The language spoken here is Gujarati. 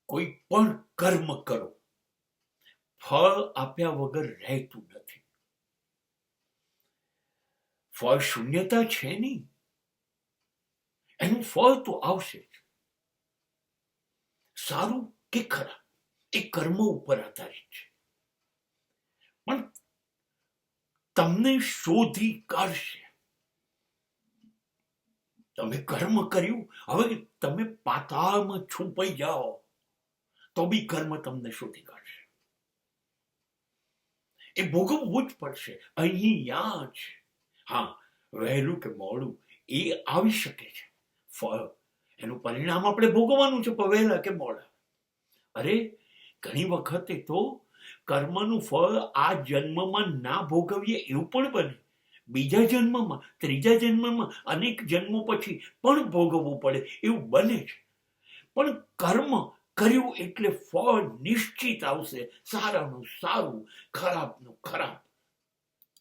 કોઈ પણ કર્મ કરો, ફળ આપ્યા વગર રહેતું નથી. ફળ શૂન્યતા છે નહીં, એનું ફળ તો આવશે જ. સારું કે ખરાબ એ કર્મ ઉપર આધારિત છે, પણ તમને શોધી કાઢશે. તમે કર્મ કર્યું, હવે તમે પાતાળમાં છુપાઈ જાઓ તો બી કર્મ તમને શોધી કાઢશે. એ ભોગવવું જ પડશે અહીંયા જ. હા, વહેલું કે મોડું એ આવી શકે છે ફળ, એનું પરિણામ આપણે ભોગવવાનું છે, પણ વહેલા કે મોડા. અરે ઘણી વખતે તો કર્મનું ફળ આ જન્મમાં ના ભોગવીએ એવું પણ બને. બીજા જન્મમાં, ત્રીજા જન્મમાં, અનેક જન્મો પછી પણ ભોગવવું પડે એવું બને છે. પણ કર્મ કર્યું એટલે ફળ નિશ્ચિત આવશે. સારાનું સારું, ખરાબનું ખરાબ.